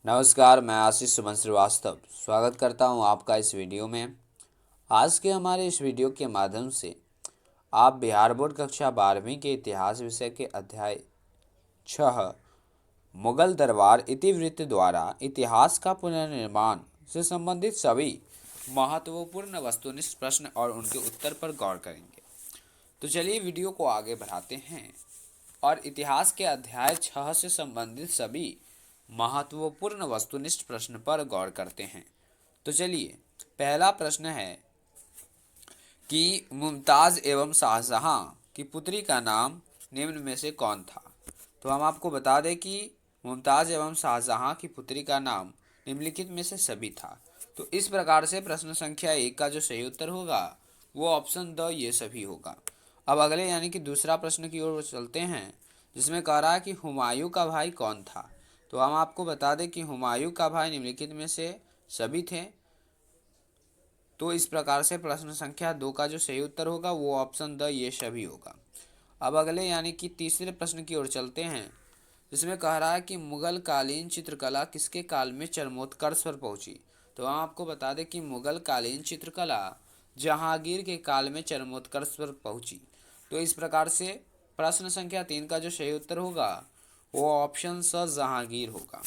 नमस्कार, मैं आशीष सुमन श्रीवास्तव स्वागत करता हूं आपका इस वीडियो में। आज के हमारे इस वीडियो के माध्यम से आप बिहार बोर्ड कक्षा 12वीं के इतिहास विषय के अध्याय 6 मुगल दरबार इतिवृत्त द्वारा इतिहास का पुनर्निर्माण से संबंधित सभी महत्वपूर्ण वस्तुनिष्ठ प्रश्न और उनके उत्तर पर गौर करेंगे। तो चलिए वीडियो को आगे बढ़ाते हैं और इतिहास के अध्याय 6 से संबंधित सभी महत्वपूर्ण वस्तुनिष्ठ प्रश्न पर गौर करते हैं। तो चलिए, पहला प्रश्न है कि मुमताज़ एवं शाहजहां की पुत्री का नाम निम्न में से कौन था। तो हम आपको बता दें कि मुमताज़ एवं शाहजहां की पुत्री का नाम निम्नलिखित में से सभी था। तो इस प्रकार से प्रश्न संख्या 1 का जो सही उत्तर होगा वो ऑप्शन द ये सभी होगा। अब अगले यानी कि दूसरा प्रश्न की ओर चलते हैं, जिसमें कह रहा है कि हुमायूं का भाई कौन था। तो हम आपको बता दें कि हुमायूं का भाई निम्नलिखित में से सभी थे। तो इस प्रकार से प्रश्न संख्या 2 का जो सही उत्तर होगा वो ऑप्शन द ये सभी होगा। अब अगले यानी कि तीसरे प्रश्न की ओर चलते हैं, जिसमें कह रहा है कि मुगल कालीन चित्रकला किसके काल में चरमोत्कर्ष पर पहुंची। तो हम आपको बता दें कि मुगल कालीन चित्रकला जहांगीर के काल में चरमोत्कर्ष पर पहुंची। तो इस प्रकार से प्रश्न संख्या 3 का जो सही उत्तर होगा वो ऑप्शन स जहांगीर होगा।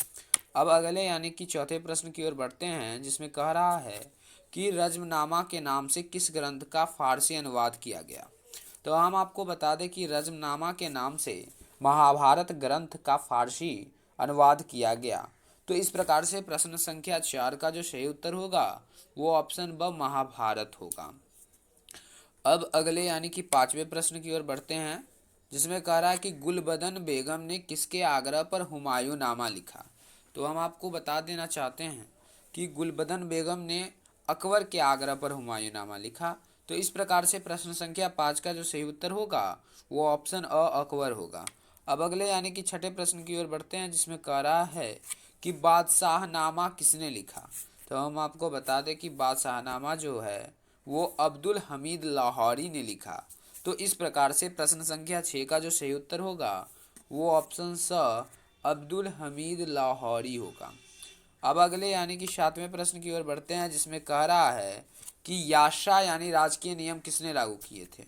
अब अगले यानी कि चौथे प्रश्न की ओर बढ़ते हैं, जिसमें कह रहा है कि रज्मनामा के नाम से किस ग्रंथ का फारसी अनुवाद किया गया। तो हम आपको बता दें कि रज्मनामा के नाम से महाभारत ग्रंथ का फारसी अनुवाद किया गया। तो इस प्रकार से प्रश्न संख्या 4 का जो सही उत्तर होगा वो ऑप्शन ब महाभारत होगा। अब अगले यानी कि पांचवें प्रश्न की ओर बढ़ते हैं, जिसमें कह रहा है कि गुलबदन बेगम ने किसके आग्रह पर हुमायूं नामा लिखा। तो हम आपको बता देना चाहते हैं कि गुलबदन बेगम ने अकबर के आग्रह पर हुमायूं नामा लिखा। तो इस प्रकार से प्रश्न संख्या 5 का जो सही उत्तर होगा वो ऑप्शन अ अकबर होगा। अब अगले यानी कि छठे प्रश्न की ओर बढ़ते हैं, जिसमें कह रहा है कि बादशाहनामा किसने लिखा। तो हम आपको बता दें कि बादशाहनामा जो है वो अब्दुल हमीद लाहौरी ने लिखा। तो इस प्रकार से प्रश्न संख्या 6 का जो सही उत्तर होगा वो ऑप्शन स अब्दुल हमीद लाहौरी होगा। अब अगले यानी कि सातवें प्रश्न की ओर बढ़ते हैं, जिसमें कह रहा है कि याशा यानी राजकीय नियम किसने लागू किए थे।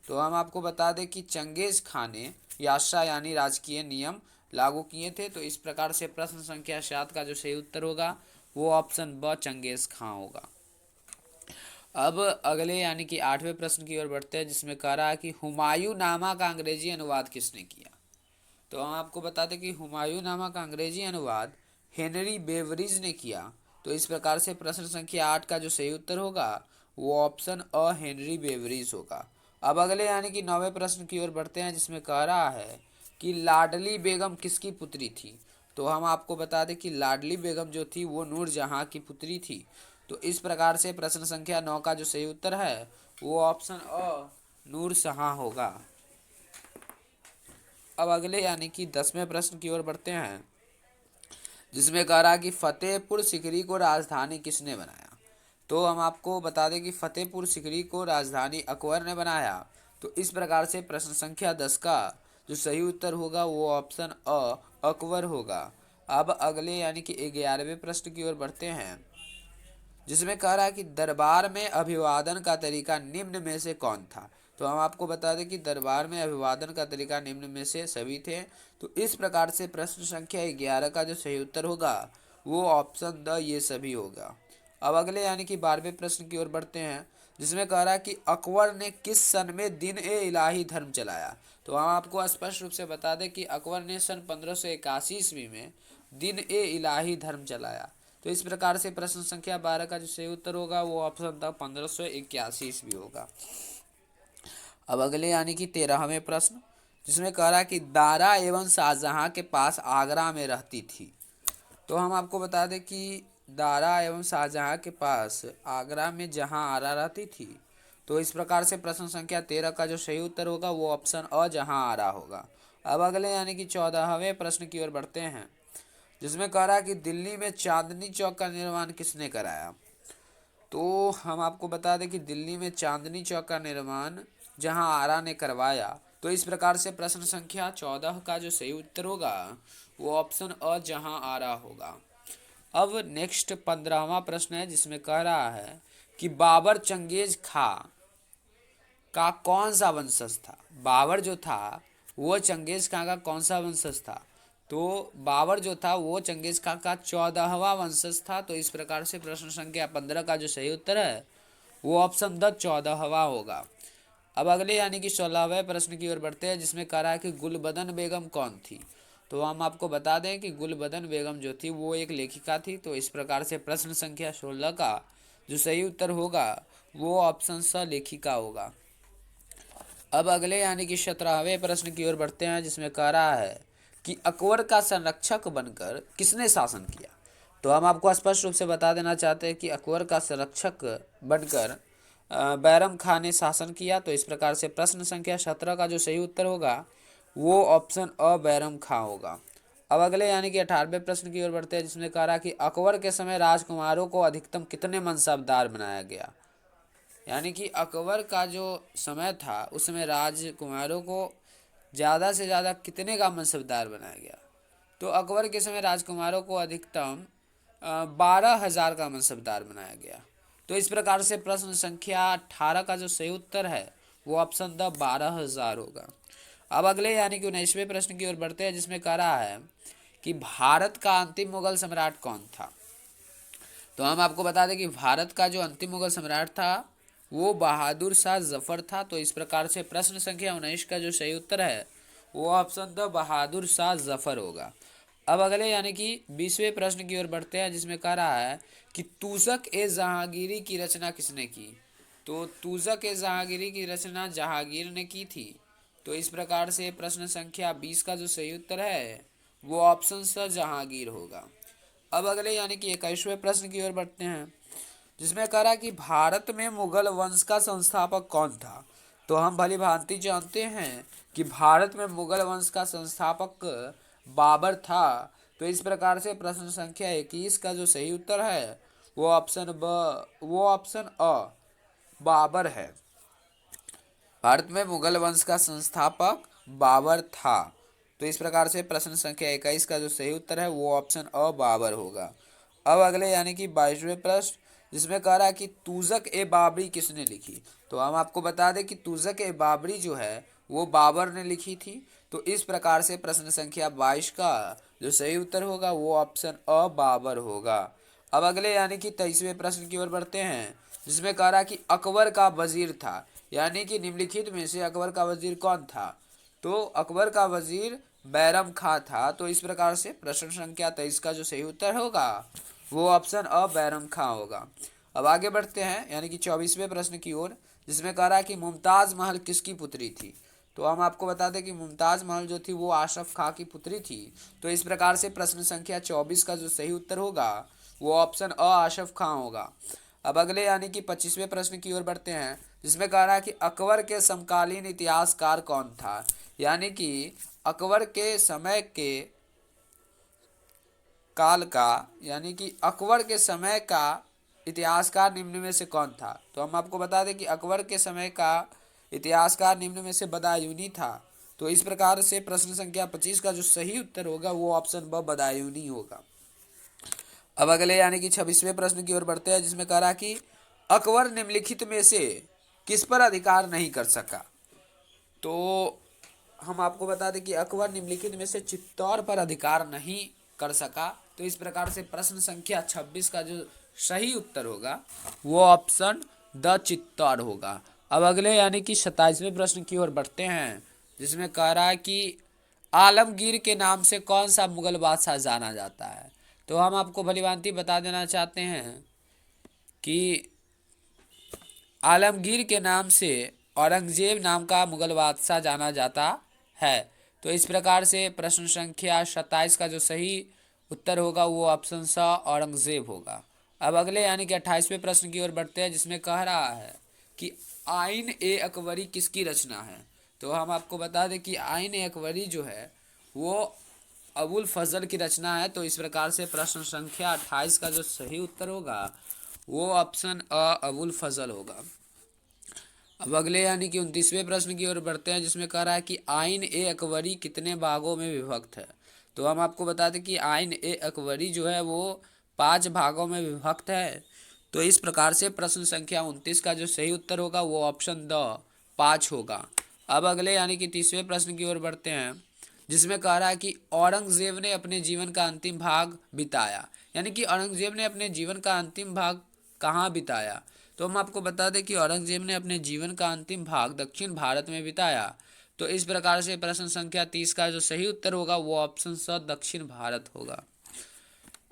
तो हम आपको बता दें कि चंगेज खान ने याशा यानी राजकीय नियम लागू किए थे। तो इस प्रकार से प्रश्न संख्या 7 का जो सही उत्तर होगा वो ऑप्शन ब चंगेज खान होगा। अब अगले यानी कि आठवें प्रश्न की ओर बढ़ते हैं, जिसमें कह रहा है कि हुमायूं नामा का अंग्रेजी अनुवाद किसने किया। तो हम आपको बता दें कि हुमायूं नामा का अंग्रेजी अनुवाद हेनरी बेवरिज ने किया। तो इस प्रकार से प्रश्न संख्या 8 का जो सही उत्तर होगा वो ऑप्शन अ हेनरी बेवरिज होगा। अब अगले यानी कि नौवें प्रश्न की ओर बढ़ते हैं, जिसमें कह रहा है कि लाडली बेगम किसकी पुत्री थी। तो हम आपको बता दें कि लाडली बेगम जो थी वो नूरजहां की पुत्री थी। तो इस प्रकार से प्रश्न संख्या 9 का जो सही उत्तर है वो ऑप्शन अ नूरजहां होगा। अब अगले यानी कि 10वें प्रश्न की ओर बढ़ते हैं, जिसमें कह रहा है कि फतेहपुर सिकरी को राजधानी किसने बनाया। तो हम आपको बता दें कि फतेहपुर सिकरी को राजधानी अकबर ने बनाया। तो इस प्रकार से प्रश्न संख्या 10 का जो सही उत्तर होगा वो ऑप्शन अ अकबर होगा। अब अगले यानी कि 11वें प्रश्न की ओर बढ़ते हैं, जिसमें कह रहा है कि दरबार में अभिवादन का तरीका निम्न में से कौन था। तो हम आपको बता दें कि दरबार में अभिवादन का तरीका निम्न में से सभी थे। तो इस प्रकार से प्रश्न संख्या 11 का जो सही उत्तर होगा वो ऑप्शन द ये सभी होगा। अब अगले यानी कि 12वें प्रश्न की ओर बढ़ते हैं, जिसमें कह रहा है कि अकबर ने किस सन में दिन ए इलाही धर्म चलाया। तो हम आपको स्पष्ट रूप से बता दें कि अकबर ने सन 1581 ईस्वी में दिन ए इलाही धर्म चलाया। तो इस प्रकार से प्रश्न संख्या 12 का जो सही उत्तर होगा वो ऑप्शन था 1581 ईस्वी होगा। अब अगले यानी कि 13वें प्रश्न, जिसमें कह रहा है कि दारा एवं शाहजहां के पास आगरा में रहती थी। तो हम आपको बता दें कि दारा एवं शाहजहां के पास आगरा में जहां आरा रहती थी। तो इस प्रकार से प्रश्न संख्या 13 का जो सही उत्तर होगा वो ऑप्शन अ जहां आरा होगा। अब अगले यानी कि 14वें प्रश्न की ओर बढ़ते हैं, जिसमें कह रहा है कि दिल्ली में चांदनी चौक का निर्माण किसने कराया। तो हम आपको बता दें कि दिल्ली में चांदनी चौक का निर्माण जहां आरा ने करवाया। तो इस प्रकार से प्रश्न संख्या 14 का जो सही उत्तर होगा वो ऑप्शन अ जहां आरा होगा। अब नेक्स्ट 15वां प्रश्न है, जिसमें कह रहा है कि बाबर चंगेज खां का कौन सा वंशज था। बाबर जो था वो चंगेज खां का कौन सा वंशज था। तो बाबर जो था वो चंगेज खां का 14वां वंशज था। तो इस प्रकार से प्रश्न संख्या 15 का जो सही उत्तर है वो ऑप्शन द 14वां होगा। अब अगले यानी कि 16वें प्रश्न की ओर बढ़ते हैं, जिसमें कह रहा है कि गुलबदन बेगम कौन थी। तो हम आपको बता दें कि गुलबदन बेगम जो थी वो एक लेखिका थी। तो इस प्रकार से प्रश्न संख्या 16 का जो सही उत्तर होगा वो ऑप्शन स लेखिका होगा। अब अगले यानी कि 17वें प्रश्न की ओर बढ़ते हैं, जिसमें कह रहा है कि अकबर का संरक्षक बनकर किसने शासन किया। तो हम आपको स्पष्ट रूप से बता देना चाहते हैं कि अकबर का संरक्षक बनकर बैरम खां ने शासन किया। तो इस प्रकार से प्रश्न संख्या 17 का जो सही उत्तर होगा वो ऑप्शन अ बैरम खां होगा। अब अगले यानी कि 18वें प्रश्न की ओर बढ़ते हैं, जिसमें कह रहा है कि अकबर के समय राजकुमारों को अधिकतम कितने मनसबदार बनाया गया। यानी कि अकबर का जो समय था उस समय राजकुमारों को ज़्यादा से ज़्यादा कितने का मनसबदार बनाया गया। तो अकबर के समय राजकुमारों को अधिकतम 12,000 का मनसबदार बनाया गया। तो इस प्रकार से प्रश्न संख्या 18 का जो सही उत्तर है वो ऑप्शन द 12,000 होगा। अब अगले यानी कि 19वें प्रश्न की ओर बढ़ते हैं, जिसमें कह रहा है कि भारत का अंतिम मुगल सम्राट कौन था। तो हम आपको बता दें कि भारत का जो अंतिम मुगल सम्राट था वो बहादुर शाह जफर था। तो इस प्रकार से प्रश्न संख्या 19 का जो सही उत्तर है वो ऑप्शन द बहादुर शाह जफर होगा। अब अगले यानी कि 20वें प्रश्न की ओर बढ़ते हैं, जिसमें कह रहा है कि तूसक ए जहांगीरी की रचना किसने की। तो तूसक ए जहांगीरी की रचना जहांगीर ने की थी। तो इस प्रकार से प्रश्न संख्या 20 का जो सही उत्तर है वो ऑप्शन स जहांगीर होगा। अब अगले यानी कि 21वें प्रश्न की ओर बढ़ते हैं, जिसमें कह रहा कि भारत में मुगल वंश का संस्थापक कौन था। तो हम भली भांति जानते हैं कि भारत में मुगल वंश का संस्थापक बाबर था। तो इस प्रकार से प्रश्न संख्या 21 का जो सही उत्तर है वो ऑप्शन अ बाबर है। भारत में मुगल वंश का संस्थापक बाबर था। तो इस प्रकार से प्रश्न संख्या 21 का जो सही उत्तर है वो ऑप्शन अ बाबर होगा। अब अगले यानी कि 22वें प्रश्न, जिसमें कह रहा है कि तूज़क ए बाबरी किसने लिखी। तो हम आपको बता दें कि तूज़क ए बाबरी जो है वो बाबर ने लिखी थी। तो इस प्रकार से प्रश्न संख्या 22 का जो सही उत्तर होगा वो ऑप्शन अ बाबर होगा। अब अगले यानी कि 23वें प्रश्न की ओर बढ़ते हैं, जिसमें कह रहा कि अकबर का वजीर था। यानी कि निम्नलिखित में से अकबर का वजीर कौन था। तो अकबर का वजीर बैरम खां था। तो इस प्रकार से प्रश्न संख्या 23 का जो सही उत्तर होगा वो ऑप्शन अ बैरम खां होगा। अब आगे बढ़ते हैं यानी कि 24वें प्रश्न की ओर, जिसमें कह रहा है कि मुमताज़ महल किसकी पुत्री थी। तो हम आपको बता दें कि मुमताज़ महल जो थी वो आशफ खां की पुत्री थी। तो इस प्रकार से प्रश्न संख्या 24 का जो सही उत्तर होगा वो ऑप्शन अ आशफ खां होगा। अब अगले यानी कि 25वें प्रश्न की ओर बढ़ते हैं, जिसमें कह रहा है कि अकबर के समकालीन इतिहासकार कौन था। यानी कि अकबर के समय के काल का यानी कि अकबर के समय का इतिहासकार निम्न में से कौन था। तो हम आपको बता दें कि अकबर के समय का इतिहासकार निम्न में से बदायूनी था। तो इस प्रकार से प्रश्न संख्या 25 का जो सही उत्तर होगा वो ऑप्शन ब बदायूनी होगा। अब अगले यानी कि 26वें प्रश्न की ओर बढ़ते हैं, जिसमें कह रहा कि अकबर निम्नलिखित में से किस पर अधिकार नहीं कर सका। तो हम आपको बता दें कि अकबर निम्नलिखित में से चित्तौड़ पर अधिकार नहीं कर सका। तो इस प्रकार से प्रश्न संख्या 26 का जो सही उत्तर होगा वो ऑप्शन द चित्तौड़ होगा। अब अगले यानी कि 27वें प्रश्न की ओर बढ़ते हैं, जिसमें कह रहा है कि आलमगीर के नाम से कौन सा मुगल बादशाह जाना जाता है। तो हम आपको भलीभांति बता देना चाहते हैं कि आलमगीर के नाम से औरंगजेब नाम का मुगल बादशाह जाना जाता है। तो इस प्रकार से प्रश्न संख्या 27 का जो सही उत्तर होगा वो ऑप्शन स औरंगजेब होगा। अब अगले यानी कि 28वें प्रश्न की ओर बढ़ते हैं, जिसमें कह रहा है कि आइन ए अकबरी किसकी रचना है। तो हम आपको बता दें कि आइन ए अकबरी जो है वो अबुल फजल की रचना है। तो इस प्रकार से प्रश्न संख्या 28 का जो सही उत्तर होगा वो ऑप्शन अ अबुल फजल होगा। अब अगले यानी कि 29वें प्रश्न की ओर बढ़ते हैं, जिसमें कह रहा है कि आइन ए अकबरी कितने भागों में विभक्त है। तो हम आपको बता दें कि आइन ए अकबरी जो है वो 5 भागों में विभक्त है। तो इस प्रकार से प्रश्न संख्या 29 का जो सही उत्तर होगा वो ऑप्शन द 5 होगा। अब अगले यानी कि तीसरे प्रश्न की ओर बढ़ते हैं, जिसमें कह रहा है कि औरंगजेब ने अपने जीवन का अंतिम भाग बिताया। यानी कि औरंगजेब ने अपने जीवन का अंतिम भाग कहाँ बिताया। तो हम आपको बता दें कि औरंगजेब ने अपने जीवन का अंतिम भाग दक्षिण भारत में बिताया। तो इस प्रकार से प्रश्न संख्या 30 का जो सही उत्तर होगा वो ऑप्शन स दक्षिण भारत होगा।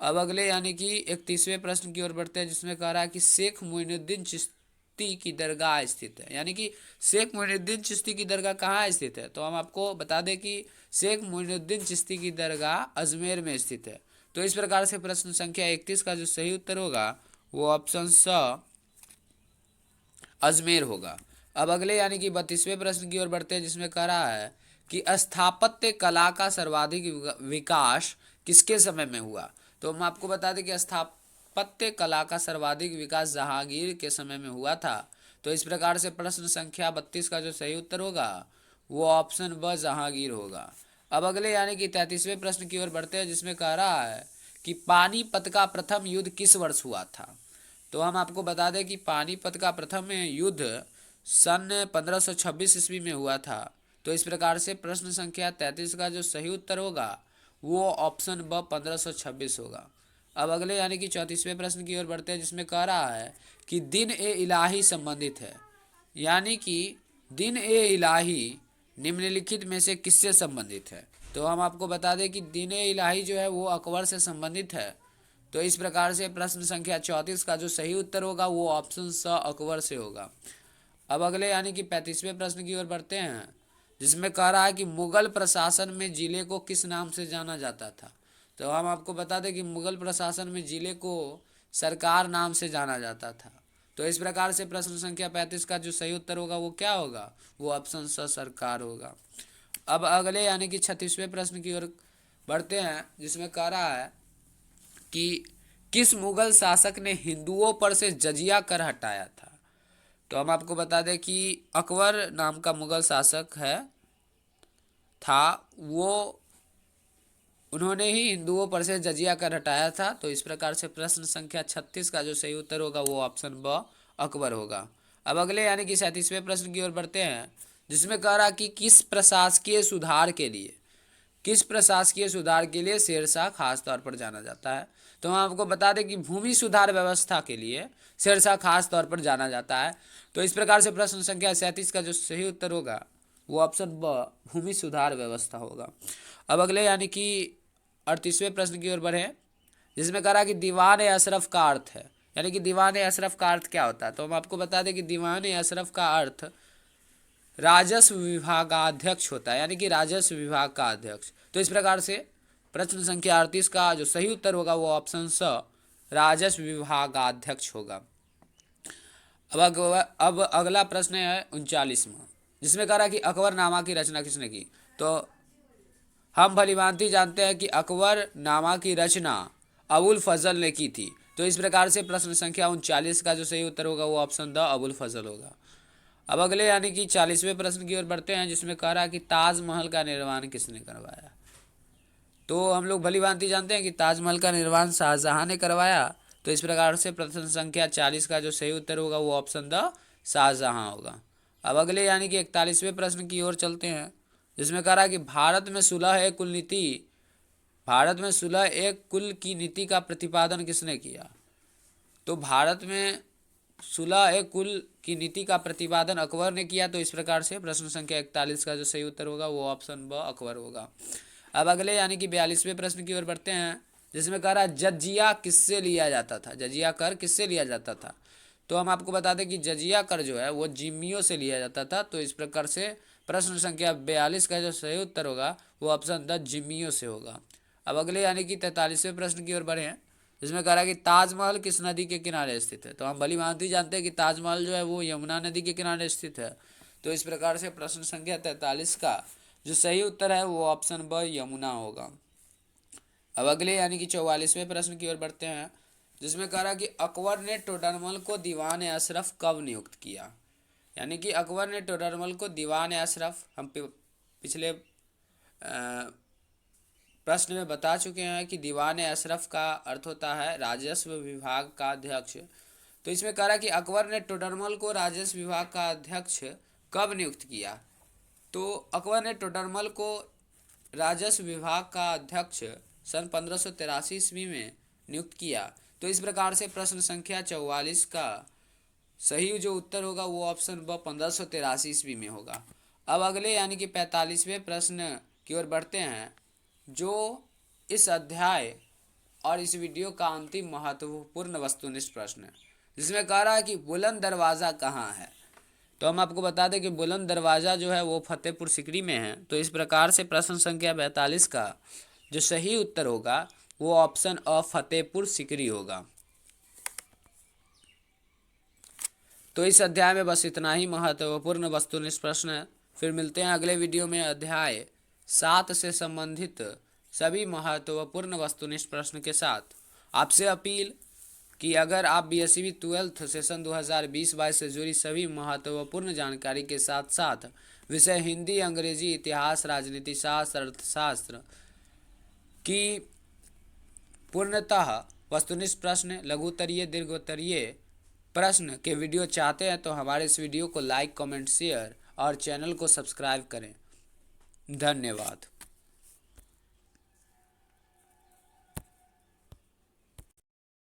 अब अगले यानी कि 31वें प्रश्न की ओर बढ़ते हैं, जिसमें कह रहा है कि शेख मोइनुद्दीन चिश्ती की दरगाह स्थित है। यानी कि शेख मोइनुद्दीन चिश्ती की दरगाह कहाँ स्थित है। तो हम आपको बता दें कि शेख मोइनुद्दीन चिश्ती की दरगाह अजमेर में स्थित है। तो इस प्रकार से प्रश्न संख्या 31 का जो सही उत्तर होगा वो ऑप्शन स अजमेर होगा। अब अगले यानी कि 32वें प्रश्न की ओर बढ़ते हैं, जिसमें कह रहा है कि स्थापत्य कला का सर्वाधिक विकास किसके समय में हुआ। तो हम आपको बता दें कि स्थापत्य कला का सर्वाधिक विकास जहांगीर के समय में हुआ था। तो इस प्रकार से प्रश्न संख्या 32 का जो सही उत्तर होगा वो ऑप्शन ब जहांगीर होगा। अब अगले यानी कि 33वें प्रश्न की ओर बढ़ते हैं, जिसमें कह रहा है कि पानीपत का प्रथम युद्ध किस वर्ष हुआ था। तो हम आपको बता दें कि पानीपत का प्रथम युद्ध सन 1526 ईस्वी में हुआ था। तो इस प्रकार से प्रश्न संख्या 33 का जो सही उत्तर होगा वो ऑप्शन ब 1526 होगा। अब अगले यानी कि 34वें प्रश्न की ओर बढ़ते हैं, जिसमें कह रहा है कि दिन ए इलाही संबंधित है। यानी कि दिन ए इलाही निम्नलिखित में से किससे संबंधित है। तो हम आपको बता दें कि दिन ए इलाही जो है वो अकबर से संबंधित है। तो इस प्रकार से प्रश्न संख्या 34 का जो सही उत्तर होगा वो ऑप्शन स अकबर से होगा। अब अगले यानी कि 35वें प्रश्न की ओर बढ़ते हैं, जिसमें कह रहा है कि मुगल प्रशासन में जिले को किस नाम से जाना जाता था। तो हम आपको बता दें कि मुगल प्रशासन में जिले को सरकार नाम से जाना जाता था। तो इस प्रकार से प्रश्न संख्या 35 का जो सही उत्तर होगा वो क्या होगा, वो ऑप्शन स सरकार होगा। अब अगले यानी कि 36वें प्रश्न की ओर बढ़ते हैं, जिसमें कह रहा है कि किस मुगल शासक ने हिंदुओं पर से जजिया कर हटाया था। तो हम आपको बता दें कि अकबर नाम का मुगल शासक था वो, उन्होंने ही हिंदुओं पर से जजिया कर हटाया था। तो इस प्रकार से प्रश्न संख्या 36 का जो सही उत्तर होगा वो ऑप्शन ब अकबर होगा। अब अगले यानी कि 37वें प्रश्न की ओर बढ़ते हैं, जिसमें कह रहा कि किस प्रशासकीय सुधार के लिए शेरशाह खास तौर पर जाना जाता है। तो हम आपको बता दें कि भूमि सुधार व्यवस्था के लिए शेरशाह खास तौर पर जाना जाता है। तो इस प्रकार से प्रश्न संख्या 37 का जो सही उत्तर होगा वो ऑप्शन ब भूमि सुधार व्यवस्था होगा। अब अगले यानी कि 38वें प्रश्न की ओर बढ़े, जिसमें कह रहा कि दीवान अशरफ का अर्थ है। यानी कि दीवान अशरफ का अर्थ क्या होता है। तो हम आपको बता दें कि दीवान अशरफ का अर्थ राजस्व विभागाध्यक्ष होता है। यानी कि राजस्व विभाग का अध्यक्ष। तो इस प्रकार से प्रश्न संख्या 38 का जो सही उत्तर होगा वो ऑप्शन स राजस्व विभागाध्यक्ष होगा। अब अगला प्रश्न है 39वां, जिसमें कह रहा है कि अकबरनामा की रचना किसने की। तो हम भलीभांति जानते हैं कि अकबर नामा की रचना अबुल फजल ने की थी। तो इस प्रकार से प्रश्न संख्या 39 का जो सही उत्तर होगा वो ऑप्शन द अबुल फजल होगा। अब अगले यानी कि 40वें प्रश्न की ओर बढ़ते हैं, जिसमें कह रहा है कि ताजमहल का निर्माण किसने करवाया। तो हम लोग भलीभांति जानते हैं कि ताजमहल का निर्माण शाहजहां ने करवाया। तो इस प्रकार से प्रश्न संख्या 40 का जो सही उत्तर होगा वो ऑप्शन द शाहजहां होगा। अब अगले यानी कि 41वें प्रश्न की ओर चलते हैं, जिसमें कह रहा है कि भारत में सुलह एक कुल की नीति का प्रतिपादन किसने किया। तो भारत में सुलह एक कुल की नीति का प्रतिपादन अकबर ने किया। तो इस प्रकार से प्रश्न संख्या 41 का जो सही उत्तर होगा वो ऑप्शन ब अकबर होगा। अब अगले यानी कि 42वें प्रश्न की ओर बढ़ते हैं, जिसमें कह रहा है जजिया किससे लिया जाता था। जजिया कर किससे लिया जाता था। तो हम आपको बता दें कि जजिया कर जो है वो जिम्मियों से लिया जाता था। तो इस प्रकार से प्रश्न संख्या 42 का जो सही उत्तर होगा वो ऑप्शन द जिम्मियों से होगा। अब अगले यानी कि 43वें प्रश्न की ओर बढ़े हैं, जिसमें कह रहा है कि ताजमहल किस नदी के किनारे स्थित है। तो हम भली भांति जानते हैं कि ताजमहल जो है वो यमुना नदी के किनारे स्थित है। तो इस प्रकार से प्रश्न संख्या 43 का जो सही उत्तर है वो ऑप्शन ब यमुना होगा। अब अगले यानी कि 44वें प्रश्न की ओर बढ़ते हैं, जिसमें कह रहा है कि अकबर ने टोडरमल को दीवान अशरफ कब नियुक्त किया। यानी कि अकबर ने टोडरमल को दीवान अशरफ, हम पिछले प्रश्न में बता चुके हैं कि दीवान अशरफ का अर्थ होता है राजस्व विभाग का अध्यक्ष। तो इसमें कह रहा है कि अकबर ने टोडरमल को राजस्व विभाग का अध्यक्ष कब नियुक्त किया। तो अकबर ने टोडरमल को राजस्व विभाग का अध्यक्ष सन 1583 ईस्वी में नियुक्त किया। तो इस प्रकार से प्रश्न संख्या 44 का सही जो उत्तर होगा वो ऑप्शन ब 1583 ईस्वी में होगा। अब अगले यानी कि 45वें प्रश्न की ओर बढ़ते हैं, जो इस अध्याय और इस वीडियो का अंतिम महत्वपूर्ण वस्तुनिष्ठ प्रश्न है, जिसमें कह रहा है कि बुलंद दरवाज़ा कहाँ है। तो हम आपको बता दें कि बुलंद दरवाज़ा जो है वो फतेहपुर सिकरी में है। तो इस प्रकार से प्रश्न संख्या 42 का जो सही उत्तर होगा वो ऑप्शन अ फतेहपुर सिकरी होगा। तो इस अध्याय में बस इतना ही महत्वपूर्ण वस्तुनिष्ठ प्रश्न है। फिर मिलते हैं अगले वीडियो में अध्याय 7 से संबंधित सभी महत्वपूर्ण वस्तुनिष्ठ प्रश्न के साथ। आपसे अपील कि अगर आप बीएसवी 12th सेशन 2020-22 से जुड़ी सभी महत्वपूर्ण जानकारी के साथ साथ विषय हिंदी, अंग्रेजी, इतिहास, राजनीति शास्त्र, अर्थशास्त्र की पूर्णतः वस्तुनिष्ठ प्रश्न, लघुत्तरीय, दीर्घोत्तरीय प्रश्न के वीडियो चाहते हैं तो हमारे इस वीडियो को लाइक, कमेंट, शेयर और चैनल को सब्सक्राइब करें। धन्यवाद।